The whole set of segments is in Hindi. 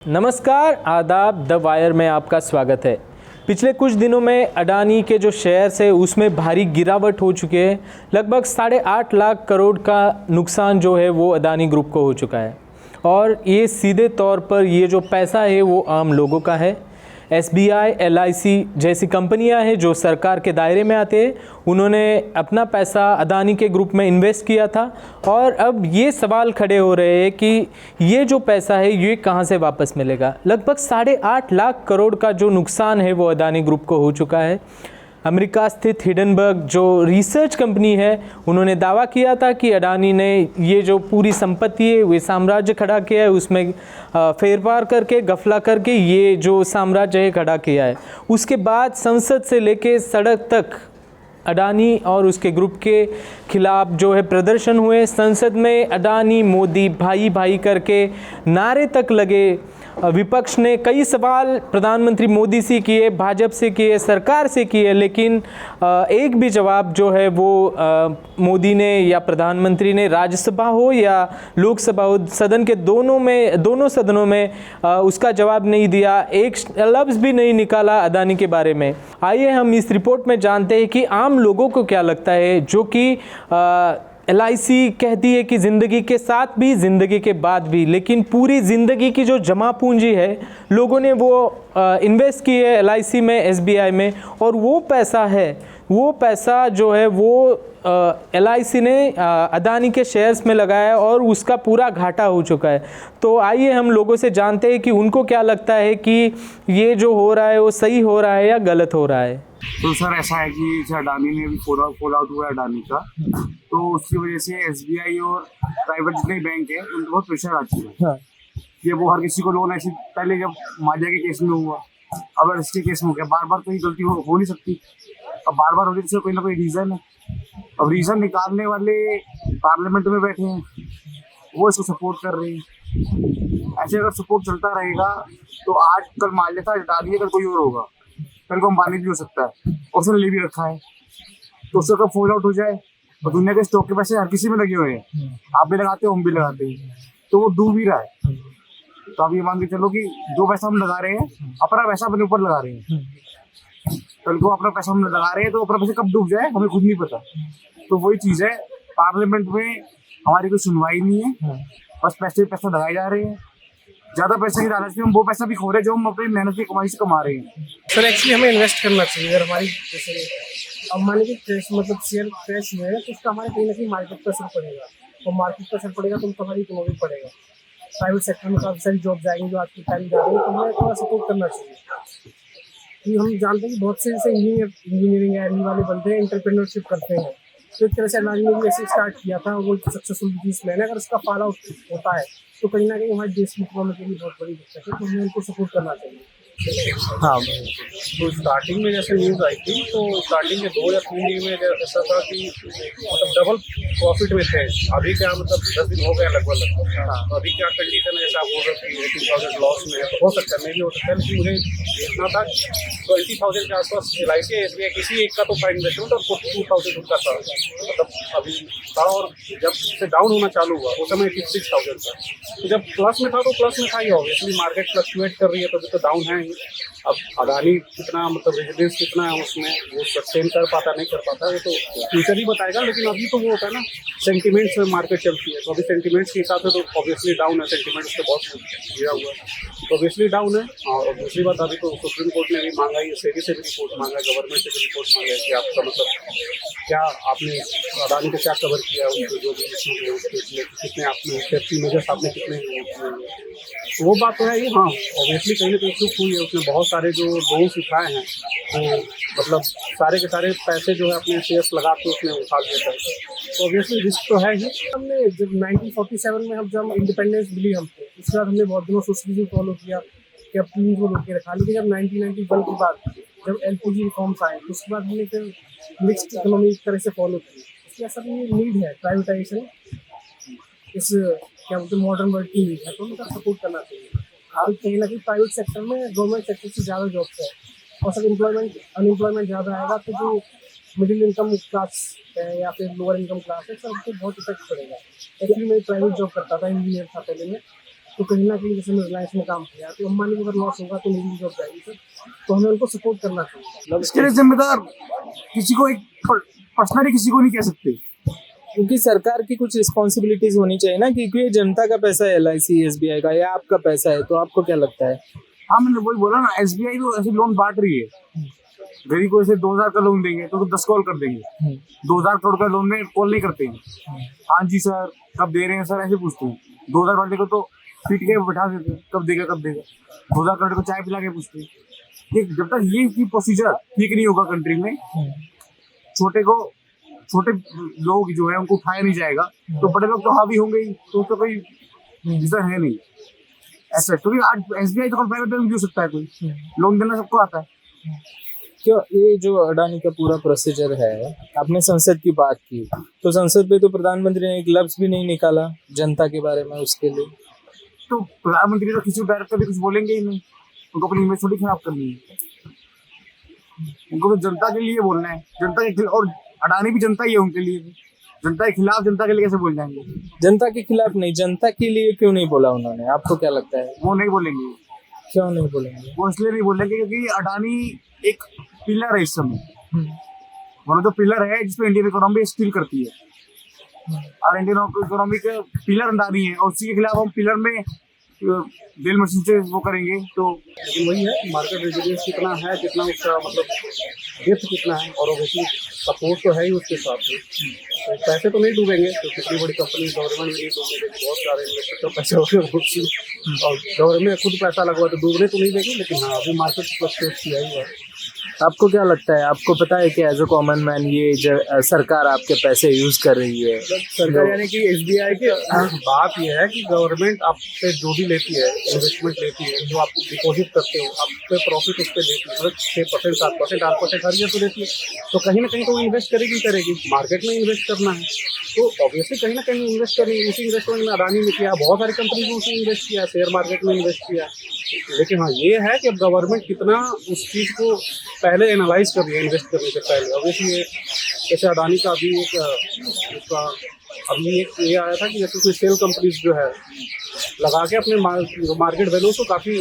नमस्कार, आदाब। द वायर में आपका स्वागत है। पिछले कुछ दिनों में अडानी के जो शेयर्स है उसमें भारी गिरावट हो चुकी है। लगभग 8.5 लाख करोड़ का नुकसान जो है वो अडानी ग्रुप को हो चुका है और ये सीधे तौर पर ये जो पैसा है वो आम लोगों का है। SBI, LIC जैसी कंपनियां हैं जो सरकार के दायरे में आते हैं, उन्होंने अपना पैसा अडानी के ग्रुप में इन्वेस्ट किया था और अब ये सवाल खड़े हो रहे हैं कि ये जो पैसा है ये कहां से वापस मिलेगा। लगभग 8.5 लाख करोड़ का जो नुकसान है वो अडानी ग्रुप को हो चुका है। अमेरिका स्थित हिडनबर्ग जो रिसर्च कंपनी है, उन्होंने दावा किया था कि अडानी ने ये जो पूरी संपत्ति है वे साम्राज्य खड़ा किया है, उसमें फेरफार करके गफला करके ये जो साम्राज्य है खड़ा किया है। उसके बाद संसद से लेके सड़क तक अडानी और उसके ग्रुप के खिलाफ जो है प्रदर्शन हुए। संसद में अडानी मोदी भाई भाई करके नारे तक लगे। विपक्ष ने कई सवाल प्रधानमंत्री मोदी से किए, भाजपा से किए, सरकार से किए, लेकिन एक भी जवाब जो है वो मोदी ने या प्रधानमंत्री ने राज्यसभा हो या लोकसभा हो, सदन के दोनों सदनों में उसका जवाब नहीं दिया। एक लफ्ज़ भी नहीं निकाला अडानी के बारे में। आइए हम इस रिपोर्ट में जानते हैं कि आम लोगों को क्या लगता है, जो कि LIC कहती है कि ज़िंदगी के साथ भी ज़िंदगी के बाद भी, लेकिन पूरी ज़िंदगी की जो जमा पूंजी है लोगों ने वो इन्वेस्ट की है LIC में, SBI में, और वो पैसा जो है वो LIC ने अडानी के शेयर्स में लगाया और उसका पूरा घाटा हो चुका है। तो आइए हम लोगों से जानते हैं कि उनको क्या लगता है कि ये जो हो रहा है वो सही हो रहा है या गलत हो रहा है। तो सर ऐसा है कि जैसे अडानी ने भी फॉल आउट हुआ है अडानी का, तो उसकी वजह से SBI और प्राइवेट जितने बैंक है उनको बहुत प्रेशर आ चुका है कि वो हर किसी को लोन ऐसी, पहले जब माल्या के केस में हुआ, अब इसके केस में हो गया, बार बार तो ये गलती हो नहीं सकती। अब बार बार होने से कोई ना कोई रीज़न है। अब रीज़न निकालने वाले पार्लियामेंट में बैठे हैं, वो इसको सपोर्ट कर रहे हैं। ऐसे अगर सपोर्ट चलता रहेगा तो आज कल माल्या था अडानी, अगर कोई और होगा कल को अंबानी भी हो सकता है, और उसने ले भी रखा है। तो उसका कब फॉल आउट हो जाए, और दुनिया के स्टॉक के पैसे हर किसी में लगे हुए हैं, आप भी लगाते हो हम भी लगाते हैं, तो वो डूब ही रहा है। तो आप ये मान के चलो कि जो पैसा हम लगा रहे हैं अपना पैसा अपने ऊपर लगा रहे हैं, कल को अपना पैसा हम लगा रहे हैं तो अपना पैसा कब डूब जाए हमें खुद नहीं पता। तो वही चीज़ है, पार्लियामेंट में हमारी कोई सुनवाई नहीं है, बस पैसा लगाए जा रहे हैं। ज़्यादा पैसा की लालच में हम वो पैसा भी खो रहे हैं जो हम अपनी मेहनत की कमाई से कमा रहे हैं। सर एक्चुअली हमें इन्वेस्ट करना चाहिए। अगर हमारी जैसे अब मान लीजिए क्रैश, मतलब शेयर क्रैश हुए हैं, तो उसका हमारे कहीं ना कहीं मार्केट पर असर पड़ेगा, और मार्केट पर असर पड़ेगा तो हमारी इकोनॉमी पड़ेगा। प्राइवेट सेक्टर में काफ़ी सारी जॉब जाएंगी जो आज के टाइम जा रही है, तो हमें थोड़ा सपोर्ट करना चाहिए। कि हम जानते हैं कि बहुत से जैसे इंजीनियरिंग आर्मी वाले बंदे एंटरप्रेन्योरशिप करते हैं, तो एक तरह से अडानी ने भी ऐसे स्टार्ट किया था, वो सक्सेसफुल बिजनेसमैन है। अगर उसका फॉल आउट होता है तो कहीं ना कहीं हमारे देश की इकोनॉमी के लिए बहुत बड़ी दिक्कत है, तो हमें उनको सपोर्ट करना चाहिए। हाँ, तो स्टार्टिंग में जैसे न्यूज़ आई थी, तो स्टार्टिंग के 2 या 3 दिन में ऐसा था कि मतलब डबल प्रॉफिट में थे। अभी क्या मतलब 10 दिन हो गया लगभग। तो अभी क्या कंडीशन है, जैसा आप बोल रहे थे 80,000 लॉस में है, तो हो सकता है, नहीं भी हो सकता है, लेकिन मुझे देखना था 20,000 के आसपास LIC SBI किसी एक का तो फाइड इन्वेस्टमेंट और 42,000 का था। मतलब अभी था, और जब से डाउन होना चालू हुआ उस समय 86,000 था। तो जब प्लस में था तो प्लस में था ही, ऑब्वियसली मार्केट फ्लक्चुएट कर रही है तो डाउन है। अब अडानी कितना मतलब रेजिडेंस कितना है उसमें, वो सस्टेन कर पाता नहीं कर पाता, वो तो फ्यूचर ही बताएगा। लेकिन अभी तो वो होता है ना, सेंटिमेंट्स में मार्केट चलती है, तो अभी सेंटिमेंट्स के हिसाब से तो ऑब्वियसली डाउन है। सेंटिमेंट्स तो बहुत गिरा हुआ है, तो ऑब्वियसली डाउन है। और दूसरी बात, अभी तो सुप्रीम कोर्ट ने भी मांगा है, सेबी से भी रिपोर्ट मांगा है, गवर्नमेंट से भी रिपोर्ट मांगा है कि आपका मतलब क्या आपने अडानी को क्या कवर किया है, उनको जो भी इशूज है उसके लिए कितने आपने सेफ्टी मेजर्स आपने कितने किए। वो बात तो है ही। हाँ, ऑब्वियसली कहीं ना कहीं चुप हुई है। उसने बहुत सारे जो लोन्स उठाए हैं, तो मतलब सारे के सारे पैसे जो है अपने शेयर्स लगा के उसने उठा लिया था, तो ऑब्वियसली रिस्क तो है ही। हमने जब 1947 में जब इंडिपेंडेंस मिली हमको, उसके बाद हमने बहुत दिनों सोशलिज्म फॉलो किया, कैपिटलिज्म को रोक के रखा। लेकिन जब 1991 के बाद जब LPG रिफॉर्म्स आए, तो उसके बाद हमने फिर मिक्स्ड इकोनॉमी एक तरह से फॉलो की। इसलिए ऐसा भी नीड है प्राइवेटाइजेशन, इस क्या बोलते हैं मॉडर्न वर्ल्ड की नीड है, तो उनका सपोर्ट करना चाहिए। हाँ, कहीं ना कहीं प्राइवेट सेक्टर में गवर्नमेंट सेक्टर से ज़्यादा जॉब्स है, और सब अनएम्प्लॉयमेंट ज़्यादा आएगा, तो जो मिडिल इनकम क्लास है या फिर लोअर इनकम क्लास है, सबको बहुत इफेक्ट पड़ेगा। एक्चुअली मैं प्राइवेट जॉब करता था, इंजीनियर था पहले मैं, तो कहीं ना कहीं जैसे मैं रिलायंस में काम किया तो अंबानी को अगर लॉस होगा तो मेरी जॉब जाएगी सर, तो हमें उनको सपोर्ट करना चाहिए। इसके लिए जिम्मेदार किसी को एक पर्सनली किसी को नहीं कह सकते। क्योंकि सरकार की कुछ रिस्पॉन्सिबिलिटीज होनी चाहिए ना, क्योंकि ये जनता का पैसा है, LIC SBI का, या आपका पैसा है, तो आपको क्या लगता है? हाँ, मैंने वही बोला ना, SBI तो ऐसे लोन बांट रही है। गरीब को ऐसे 2000 का लोन देंगे तो 10 कॉल कर देंगे। 2000 करोड़ का लोन में कॉल नहीं करते हैं। हाँ जी सर, कब दे रहे हैं सर, ऐसे पूछते हैं। 2000 वाले को तो पीट के बैठा देते हैं, कब देगा कब देगा। 2000 करोड़ को चाय पिला के पूछते हैं। ये जब तक ये प्रोसीजर ठीक नहीं होगा कंट्री में, छोटे लोग जो है उनको उठाया नहीं जाएगा, तो बड़े लोग तो हावी होंगे ही। तो कोई रीजन है नहीं ऐसा, क्योंकि आज SBI तो प्राइवेट बैंक हो सकता है, कोई लोन देना सबको आता है। क्यों ये जो अडानी का पूरा प्रोसीजर है, आपने संसद की बात की, तो संसद में तो प्रधानमंत्री ने एक लफ्ज भी नहीं निकाला जनता के बारे में उसके लिए। तो प्रधानमंत्री तो किसी डायरेक्टर भी कुछ बोलेंगे ही नहीं, उनको अपनी इमेज थोड़ी खराब करनी है। उनको तो जनता के लिए बोलना है, जनता के खिलाफ। और अडानी भी जनता ही है उनके लिए, जनता के खिलाफ जनता के लिए कैसे बोल जाएंगे? जनता के खिलाफ नहीं, जनता के लिए क्यों नहीं बोला उन्होंने? आपको क्या लगता है? वो नहीं बोलेंगे। क्यों नहीं बोलेंगे? वो इसलिए नहीं बोलेंगे क्योंकि अडानी एक पिलर है इस समय। वो तो पिलर है जिसपे इंडियन इकोनॉमी स्टील करती है, और इंडियन इकोनॉमी के पिलर अडानी है, और उसी के खिलाफ हम पिलर में ड्रिल मशीन से वो करेंगे। तो लेकिन वही है, मार्केट रेजिलियंस कितना है, कितना उसका मतलब डेप्थ कितना है, और ऑब्वियसली सपोर्ट तो है ही उसके साथ में। तो पैसे तो नहीं डूबेंगे, तो कितनी बड़ी कंपनी गवर्नमेंट नहीं डूबने देगी, बहुत सारे इन्वेस्टर का पैसे हो गए, और गवर्नमेंट खुद पैसा लगवा तो डूबने तो नहीं देगी। लेकिन हाँ, अभी मार्केट फ्लक्चुएट किया ही है। आपको क्या लगता है? आपको पता है कि एज अ कॉमन मैन ये सरकार आपके पैसे यूज कर रही है? सरकार यानी कि SBI की बात यह है कि गवर्नमेंट आपसे जो भी लेती है, इन्वेस्टमेंट लेती है, जो आप डिपॉजिट करते हो, आप पे प्रॉफिट उस पर देती है, मतलब 6%, 7%, 8% हर ईयर तो देती है। तो कहीं ना कहीं तो वो इन्वेस्ट करेगी। मार्केट में इन्वेस्ट करना है तो ऑब्वियसली कहीं ना कहीं इन्वेस्ट करेगी। उसी इन्वेस्टमेंट में अडानी ने किया, बहुत सारी कंपनीज ने उसमें इन्वेस्ट किया, शेयर मार्केट में इन्वेस्ट किया। लेकिन हाँ, ये है कि अब गवर्नमेंट कितना उस चीज़ को पहले एनालाइज कर रही है इन्वेस्ट करने से पहले। ऑब्वियसली जैसे अडानी का अभी उसका अभी एक ये आया था कि जैसे उसने सेल कंपनीज जो है लगा के अपने मार्केट वैल्यू को काफ़ी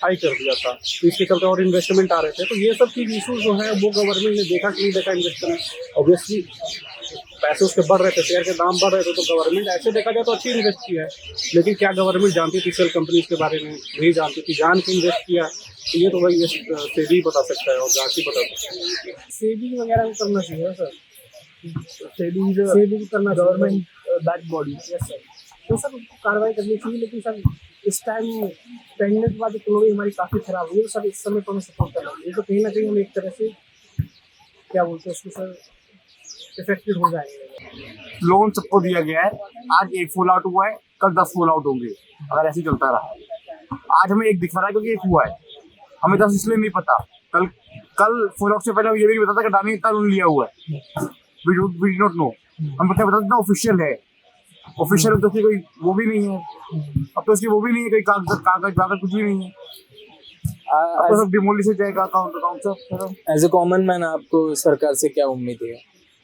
हाई कर दिया था, तो इसके चलते और इन्वेस्टमेंट आ रहे थे। तो ये सब चीज़ इशूज जो है वो गवर्नमेंट ने देखा कि नहीं देखा इन्वेस्ट करना। ऑब्वियसली पैसे उसके बढ़ रहे थे, शेयर के दाम बढ़ रहे थे, तो गवर्नमेंट ऐसे देखा जाए तो अच्छी इन्वेस्ट किया है। लेकिन क्या गवर्नमेंट जानती थी सेल कंपनीज के बारे में? नहीं जानती थी, जान के इन्वेस्ट किया। तो ये तो भाई ये सेबी बता सकता है और जांच ही बता सकता है। सेबी वगैरह को करना चाहिए सर, सेबी करना government back body. Yes sir, तो सर कार्रवाई करनी चाहिए। लेकिन सर इस टाइम पहनने के बाद इकोनॉमी हमारी काफ़ी खराब हुई है, तो सर इस समय तो हमें सपोर्ट करना चाहिए। तो कहीं ना कहीं हम एक तरह से क्या बोलते हैं उसको सर, इफेक्टेड हो जाएंगे। लोन सबको दिया गया है, आज एक फॉल आउट हुआ है, कल 10 फॉल आउट होंगे अगर ऐसे चलता रहा। आज हमें एक दिखा रहा है क्योंकि एक हुआ है, हमें 10 इसलिए नहीं पता। कल फॉल आउट से पहले ये भी पता था कि अडानी इतना लोन लिया हुआ है, वी डू नॉट नो। हम पता था ऑफिशियल है, ऑफिशियल तो उसकी कोई वो भी नहीं है। अब तो उसकी वो भी नहीं है, कोई कागज कुछ भी नहीं है। अब तो सब डिमोलिश हो जाएगा अकाउंट सब। एज ए कॉमन मैन आपको सरकार से क्या उम्मीद है?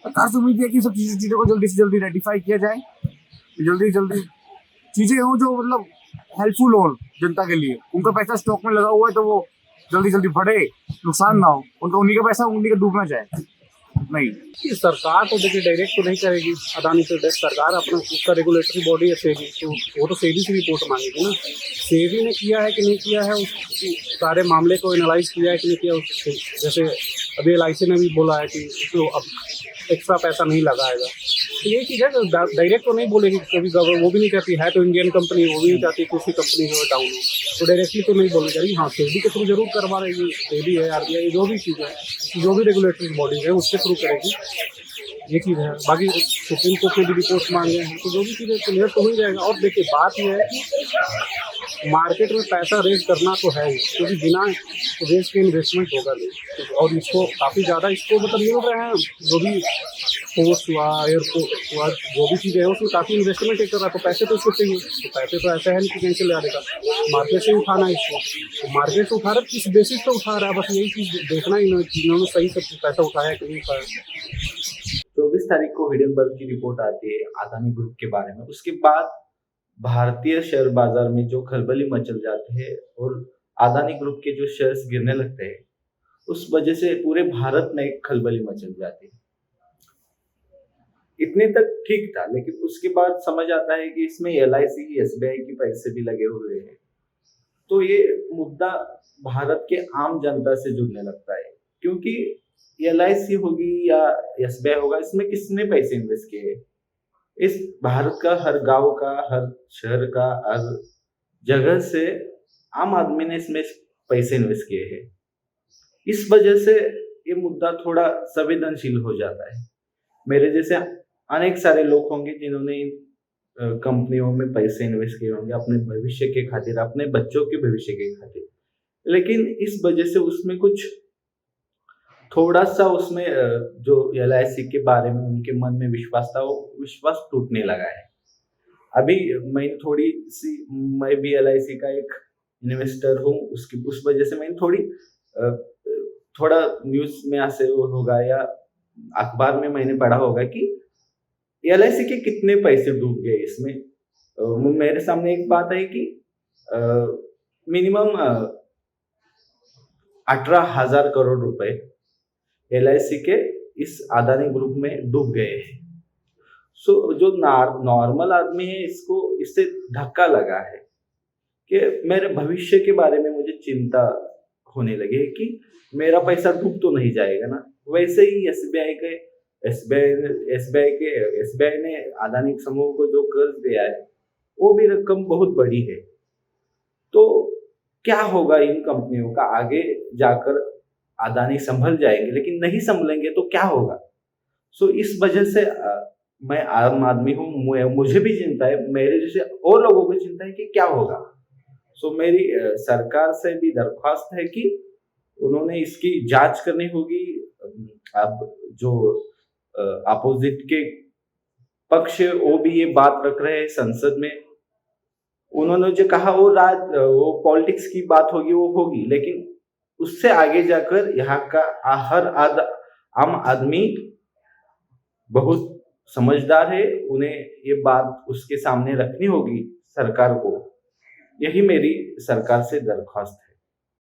सरकार से उम्मीद है कि सब चीज़ों को जल्दी से जल्दी रेटिफाई किया जाए, जल्दी से जल्दी चीज़ें हों जो मतलब हेल्पफुल हो जनता के लिए। उनका पैसा स्टॉक में लगा हुआ है तो वो जल्दी जल्दी बढ़े, नुकसान ना हो। उनका उन्हीं का पैसा उन्हीं का डूबना जाए नहीं। सरकार तो देखिए डायरेक्ट तो नहीं करेगी अडानी से, सरकार अपना उसका रेगुलेटरी बॉडी है सेबी, तो वो तो सेबी से रिपोर्ट मांगेगी ना। सेबी ने किया है कि नहीं किया है, उस सारे मामले को एनालाइज किया है कि नहीं किया। जैसे अभी LIC ने भी बोला है कि उसको अब एक्स्ट्रा पैसा नहीं लगाएगा। तो ये चीज़ है, डायरेक्ट तो नहीं बोलेगी, क्योंकि वो भी नहीं चाहती है तो इंडियन कंपनी, वो भी नहीं चाहती कि उसकी कंपनी जो है डाउन हो, तो डायरेक्टली तो नहीं बोलनी चाहिए। हाँ, सेबी के थ्रू जरूर करवा रहेगी, सेबी है, RBI, जो भी चीज़ है, जो भी रेगुलेटरी बॉडी है उसके थ्रू करेगी, ये चीज़ है। बाकी सुप्रीम कोर्ट में भी रिपोर्ट मांगे हैं, तो जो भी चीज़ें क्लियर तो हो ही जाएगा। और देखिए बात यह है कि मार्केट में पैसा रेज करना तो है ही, क्योंकि बिना रेज के इन्वेस्टमेंट होगा नहीं। और इसको काफ़ी ज़्यादा इसको मतलब मिल रहे हैं, जो भी पोस्ट हुआ, एयरपोर्ट हुआ, जो भी चीज़ें है उसमें काफ़ी इन्वेस्टमेंट कर रहा है, तो पैसे तो उसको चाहिए। तो पैसे तो ऐसा है नहीं कि कहीं से ले आएगा, मार्केट से उठाना है इसको। तो मार्केट से उठा रहा है, किस बेसिस पे उठा रहा है, बस यही चीज़ देखना ही इन्होंने सही से पैसा उठाया है कि नहीं उठाया। 24 तारीख को हिडनबर्ग की रिपोर्ट आती है अदानी ग्रुप के बारे में। उसके बाद भारतीय शेयर बाजार में जो खलबली मचल जाती है और अदानी ग्रुप के जो शेयर्स गिरने लगते हैं, उस वजह से पूरे भारत में एक खलबली मचल जाती है। इतने तक ठीक था, लेकिन उसके बाद समझ आता है कि इसमें LIC, SBI के पैसे भी लगे हुए हैं। तो ये मुद्दा भारत के आम जनता से जुड़ने लगता है, क्योंकि LIC होगी या SBI होगा, इसमें किसने पैसे इन्वेस्ट किए हैं? इस भारत का हर गांव का, हर शहर का, हर जगह से आम आदमी ने इसमें पैसे इन्वेस्ट किए हैं। इस वजह से ये मुद्दा थोड़ा संवेदनशील हो जाता है। मेरे जैसे अनेक सारे लोग होंगे जिन्होंने इन कंपनियों में पैसे इन्वेस्ट किए होंगे अपने भविष्य के खातिर, अपने बच्चों के भविष्य के खातिर, लेकिन इस वजह से उसमें कुछ थोड़ा सा उसमें जो LIC के बारे में उनके मन में विश्वास था, वो विश्वास टूटने लगा है। अभी मैं भी LIC का एक इन्वेस्टर हूँ, उस वजह से मैंने थोड़ा न्यूज में ऐसे होगा या अखबार में मैंने पढ़ा होगा कि LIC के कितने पैसे डूब गए इसमें। मेरे सामने एक बात है कि मिनिमम 18,000 करोड़ रुपए LIC के इस अदानी ग्रुप में डूब गए हैं। सो जो नॉर्मल आदमी है, इससे धक्का लगा है कि मेरे भविष्य के बारे में मुझे चिंता होने लगी है कि मेरा पैसा डूब तो नहीं जाएगा ना। वैसे ही SBI ने अदानी समूह को जो कर्ज दिया है, वो भी रकम बहुत बड़ी है। तो क्या होगा इन कंपनियों का आगे जाकर? अदानी संभल जाएंगे, लेकिन नहीं संभलेंगे तो क्या होगा? सो इस वजह से मैं आम आदमी हूँ, मुझे भी चिंता है, मेरे जैसे और लोगों को चिंता है कि क्या होगा। सो मेरी सरकार से भी दरख्वास्त है कि उन्होंने इसकी जांच करनी होगी। अब जो अपोजिट के पक्ष वो भी ये बात रख रहे हैं संसद में, उन्होंने जो कहा वो पॉलिटिक्स की बात होगी, वो होगी, लेकिन उससे आगे जाकर यहाँ का हर आम आदमी बहुत समझदार है, उन्हें ये बात उसके सामने रखनी होगी सरकार को। यही मेरी सरकार से दरख्वास्त है।